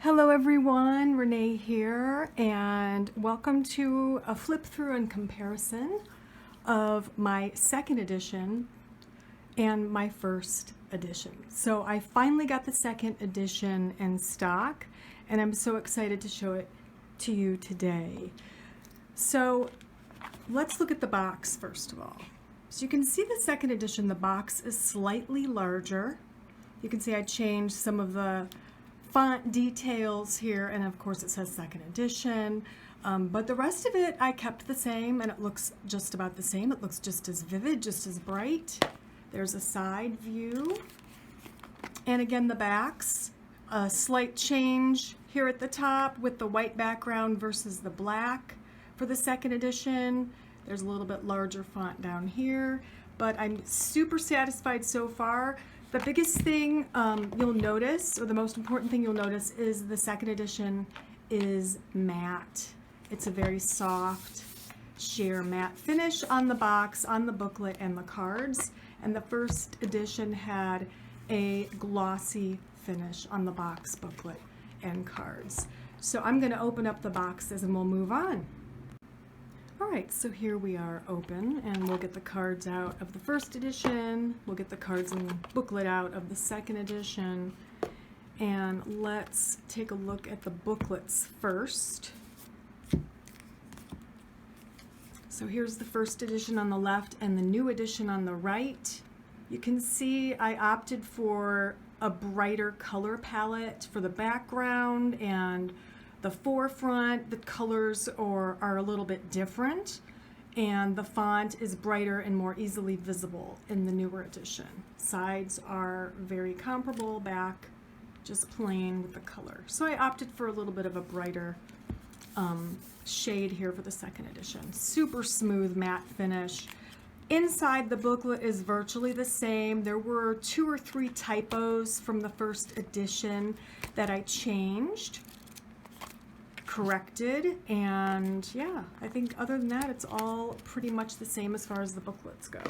Hello everyone, Renee here, and welcome to a flip through and comparison of my second edition and my first edition. So I finally got the second edition in stock, and I'm so excited to show it to you today. So let's look at the box first of all. So you can see the second edition, the box is slightly larger. You can see I changed some of the font details here, and of course it says second edition, but the rest of it I kept the same, and it looks just about the same. It looks just as vivid, just as bright. There's a side view, and again the backs, a slight change here at the top with the white background versus the black for the second edition. There's a little bit larger font down here, but I'm super satisfied so far. The biggest thing you'll notice, or the most important thing you'll notice, is the second edition is matte. It's a very soft sheer matte finish on the box, on the booklet, and the cards. And the first edition had a glossy finish on the box, booklet, and cards. So I'm going to open up the boxes and we'll move on. Alright, so here we are open, and we'll get the cards out of the first edition, we'll get the cards and booklet out of the second edition, and let's take a look at the booklets first. So here's the first edition on the left and the new edition on the right. You can see I opted for a brighter color palette for the background, and the forefront, the colors are a little bit different, and the font is brighter and more easily visible in the newer edition. Sides are very comparable, back just plain with the color. So I opted for a little bit of a brighter shade here for the second edition. Super smooth matte finish. Inside the booklet is virtually the same. There were 2 or 3 typos from the first edition that I changed, corrected, and yeah, I think other than that it's all pretty much the same as far as the booklets go.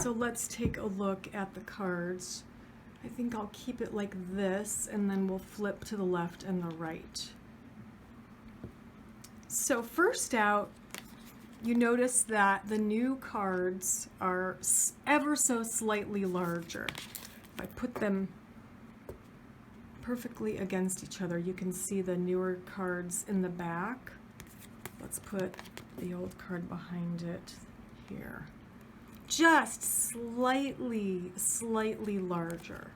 So let's take a look at the cards. I think I'll keep it like this, and then we'll flip to the left and the right. So first out, you notice that the new cards are ever so slightly larger. If I put them perfectly against each other, you can see the newer cards in the back. Let's put the old card behind it here. Just slightly larger.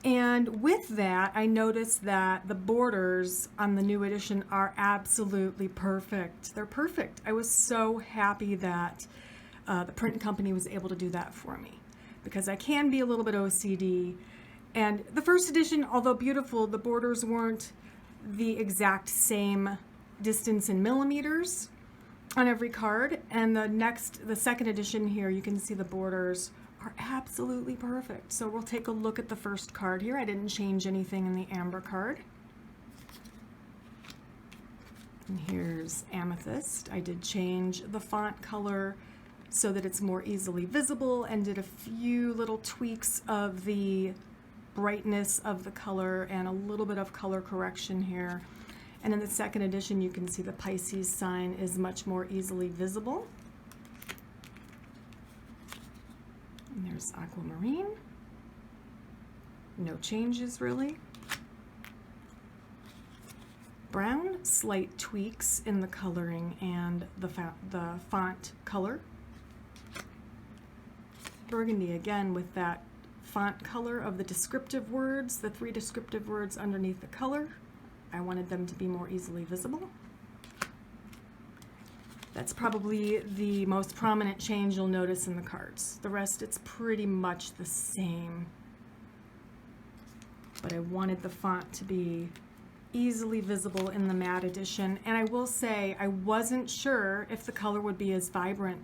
And with that, I noticed that the borders on the new edition are absolutely perfect. They're perfect. I was so happy that the print company was able to do that for me, because I can be a little bit OCD. And the first edition, although beautiful, the borders weren't the exact same distance in millimeters on every card. And the second edition here, you can see the borders are absolutely perfect. So we'll take a look at the first card here. I didn't change anything in the amber card. And here's Amethyst. I did change the font color so that it's more easily visible, and did a few little tweaks of the brightness of the color and a little bit of color correction here. And in the second edition, you can see the Pisces sign is much more easily visible. And there's Aquamarine. No changes really. Brown, slight tweaks in the coloring and the font color. Burgundy, again with that font color of the descriptive words, the 3 descriptive words underneath the color. I wanted them to be more easily visible. That's probably the most prominent change you'll notice in the cards. The rest, it's pretty much the same. But I wanted the font to be easily visible in the matte edition. And I will say, I wasn't sure if the color would be as vibrant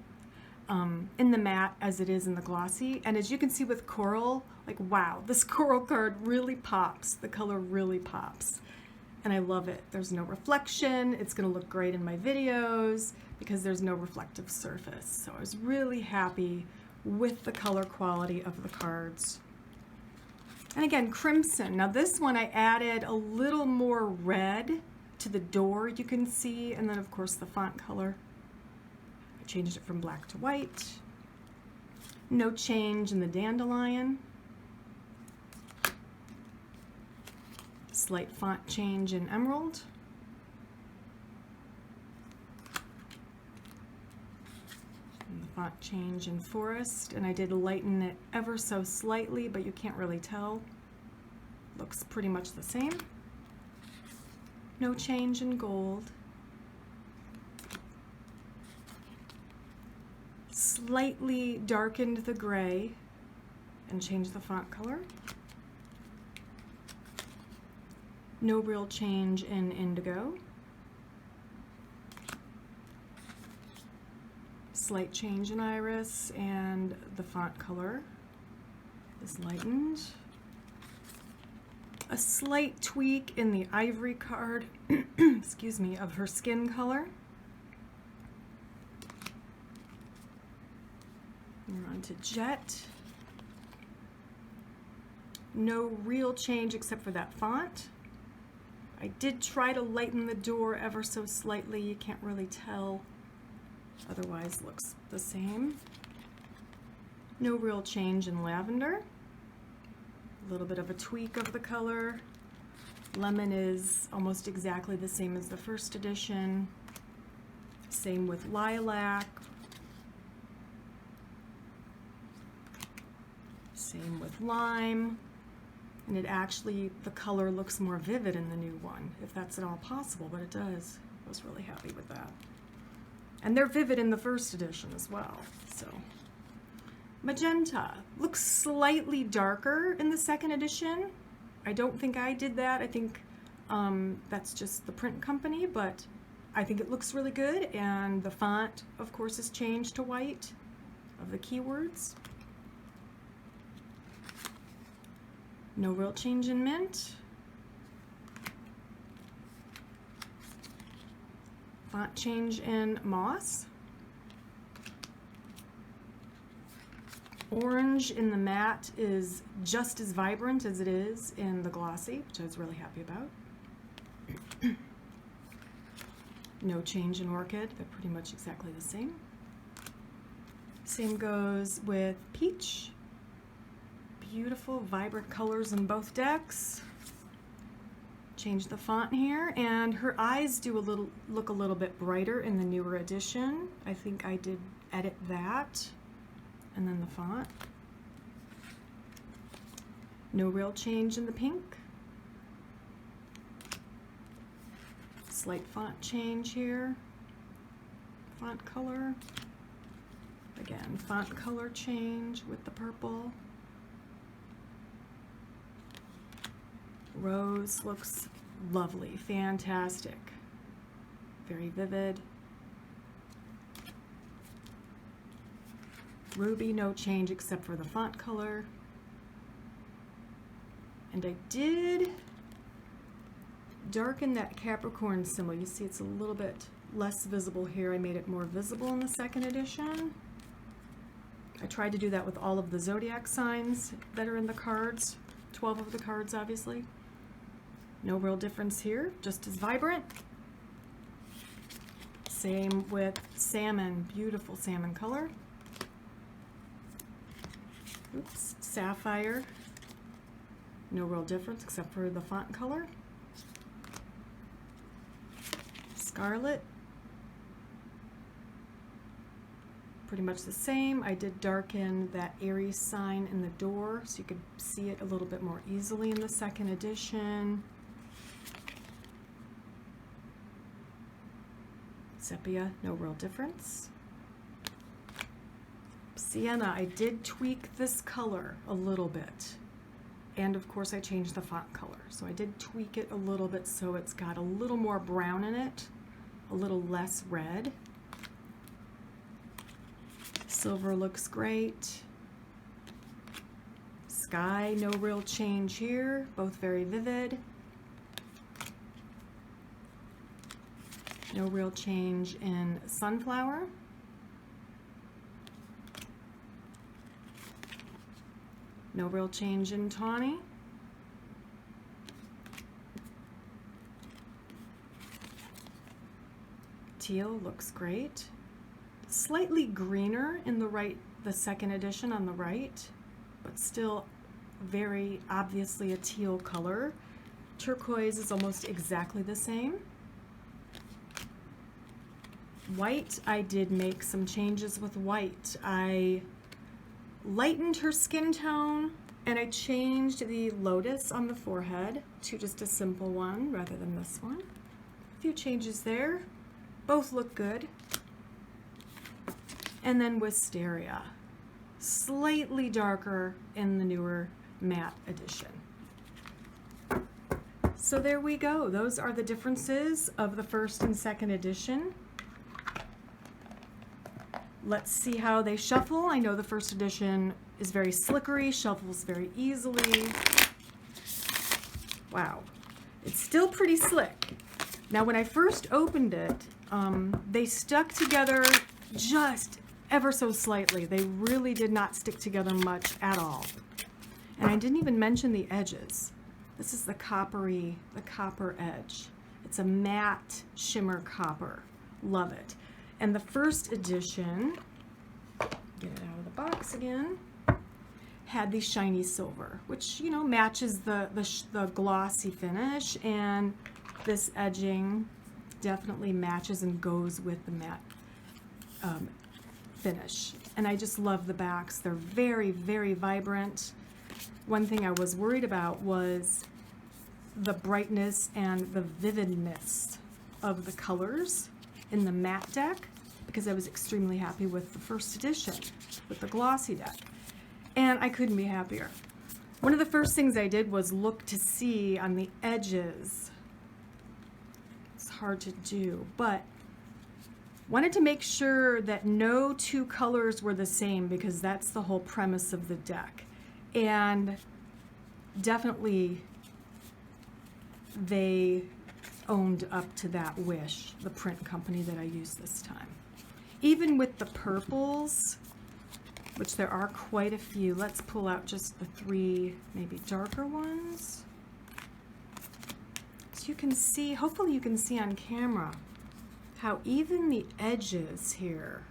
in the matte as it is in the glossy. And as you can see with coral, like wow, this coral card really pops. The color really pops. And I love it. There's no reflection. It's going to look great in my videos because there's no reflective surface. So I was really happy with the color quality of the cards. And again, crimson. Now this one I added a little more red to the door, you can see, and then of course the font color. I changed it from black to white. No change in the dandelion. Slight font change in emerald. And the font change in forest, and I did lighten it ever so slightly, but you can't really tell. Looks pretty much the same. No change in gold. Slightly darkened the gray and changed the font color. No real change in indigo. Slight change in iris, and the font color is lightened. A slight tweak in the ivory card, excuse me, of her skin color. We're on to Jet. No real change except for that font. I did try to lighten the door ever so slightly. You can't really tell. Otherwise looks the same. No real change in lavender. A little bit of a tweak of the color. Lemon is almost exactly the same as the first edition. Same with lilac. Same with lime. And it actually, the color looks more vivid in the new one, if that's at all possible, but it does. I was really happy with that. And they're vivid in the first edition as well, so. Magenta looks slightly darker in the second edition. I don't think I did that. I think that's just the print company, but I think it looks really good. And the font, of course, is changed to white of the keywords. No real change in mint. Font change in moss. Orange in the matte is just as vibrant as it is in the glossy, which I was really happy about. No change in orchid, they're pretty much exactly the same. Same goes with peach. Beautiful, vibrant colors in both decks. Change the font here, and her eyes do look a little bit brighter in the newer edition. I think I did edit that. And then the font. No real change in the pink. Slight font change here. Font color. Again, font color change with the purple. Rose looks lovely, fantastic. Very vivid. Ruby, no change except for the font color. And I did darken that Capricorn symbol. You see it's a little bit less visible here. I made it more visible in the second edition. I tried to do that with all of the zodiac signs that are in the cards. 12 of the cards, obviously. No real difference here, just as vibrant. Same with salmon, beautiful salmon color. Oops, sapphire. No real difference except for the font color. Scarlet. Pretty much the same. I did darken that Aries sign in the door so you could see it a little bit more easily in the second edition. Sepia, no real difference. Sienna, I did tweak this color a little bit. And of course I changed the font color. So I did tweak it a little bit so it's got a little more brown in it, a little less red. Silver looks great. Sky, no real change here, both very vivid. No real change in sunflower. No real change in tawny. teal, looks great. Slightly greener in the second edition on the right, but still very obviously a teal color. Turquoise is almost exactly the same. White, I did make some changes with white. I lightened her skin tone and I changed the lotus on the forehead to just a simple one rather than this one. A few changes there. Both look good. And then wisteria, slightly darker in the newer matte edition. So there we go. Those are the differences of the first and second edition. Let's see how they shuffle. I know the first edition is very slickery, shuffles very easily. Wow, it's still pretty slick. Now when I first opened it, they stuck together just ever so slightly. They really did not stick together much at all. And I didn't even mention the edges. This is the copper edge. It's a matte shimmer copper. Love it. And the first edition, get it out of the box again, had the shiny silver, which, you know, matches the glossy finish, and this edging definitely matches and goes with the matte finish. And I just love the backs. They're very, very vibrant. One thing I was worried about was the brightness and the vividness of the colors in the matte deck, because I was extremely happy with the first edition, with the glossy deck. And I couldn't be happier. One of the first things I did was look to see on the edges. It's hard to do, but wanted to make sure that no two colors were the same, because that's the whole premise of the deck. And definitely they owned up to that wish, the print company that I used this time. Even with the purples, which there are quite a few, let's pull out just the three maybe darker ones. So you can see, hopefully you can see on camera, how even the edges here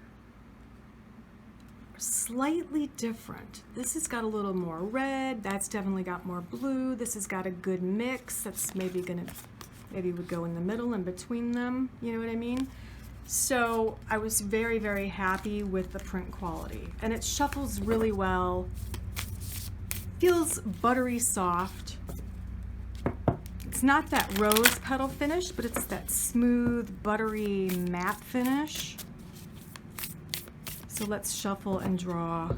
are slightly different. This has got a little more red, that's definitely got more blue, this has got a good mix, that's maybe would go in the middle and between them, you know what I mean? So I was very, very happy with the print quality, and it shuffles really well, feels buttery soft. It's not that rose petal finish, but it's that smooth, buttery matte finish. So let's shuffle and draw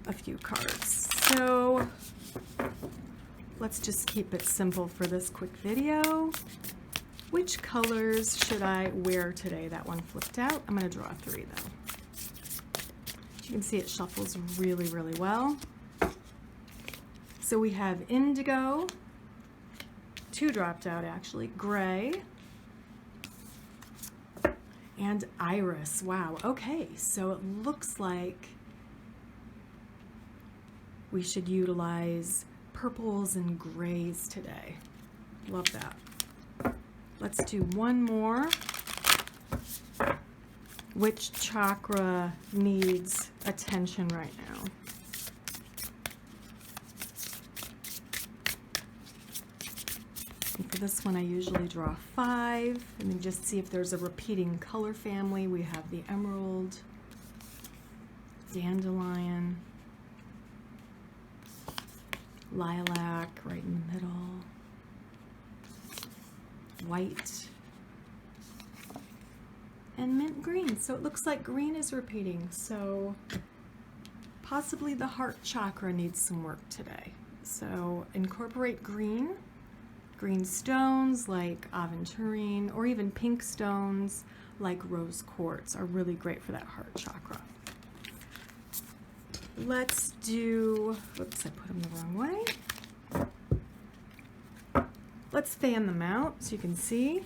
a few cards. So let's just keep it simple for this quick video. Which colors should I wear today? That one flipped out. I'm going to draw three though. You can see it shuffles really, really well. So we have indigo, two dropped out actually, gray, and iris. Wow, okay, so it looks like we should utilize purples and grays today. Love that. Let's do one more. Which chakra needs attention right now? And for this one, I usually draw 5, and then just see if there's a repeating color family. We have the emerald, dandelion, lilac right in the middle, white, and mint green. So it looks like green is repeating. So possibly the heart chakra needs some work today. So incorporate green. Green stones like aventurine, or even pink stones like rose quartz are really great for that heart chakra. Let's do, oops, I put them the wrong way. Let's fan them out so you can see.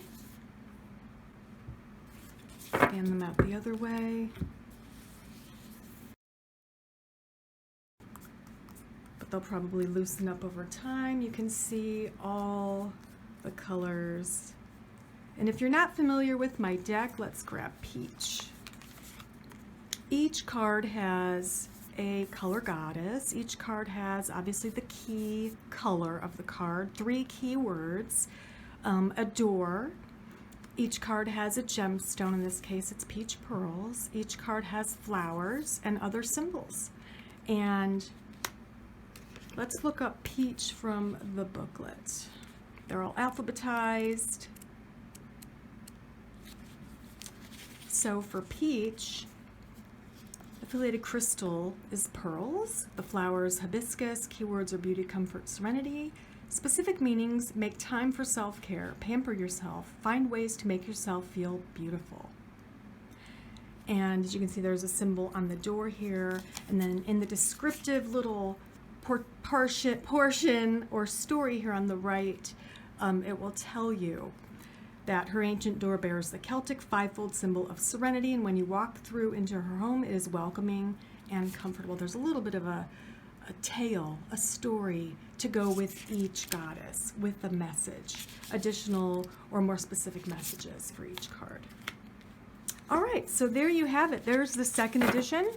Fan them out the other way. But they'll probably loosen up over time. You can see all the colors And if you're not familiar with my deck, let's grab Peach. Each card has a color goddess. Each card has obviously the key color of the card, 3 key words, a door. Each card has a gemstone. In this case, it's peach pearls. Each card has flowers and other symbols. And let's look up Peach from the booklet. They're all alphabetized. So for Peach, affiliated crystal is pearls. The flowers, hibiscus. Keywords are beauty, comfort, serenity. Specific meanings: make time for self-care, pamper yourself, find ways to make yourself feel beautiful. And as you can see, there's a symbol on the door here. And then in the descriptive little portion or story here on the right, it will tell you that her ancient door bears the Celtic fivefold symbol of serenity, and when you walk through into her home, it is welcoming and comfortable. There's a little bit of a tale, a story to go with each goddess, with a message, additional or more specific messages for each card. All right, so there you have it. There's the second edition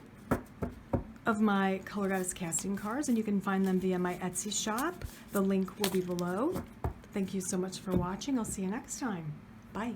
of my Color Goddess casting cards, and you can find them via my Etsy shop. The link will be below. Thank you so much for watching. I'll see you next time. Bye.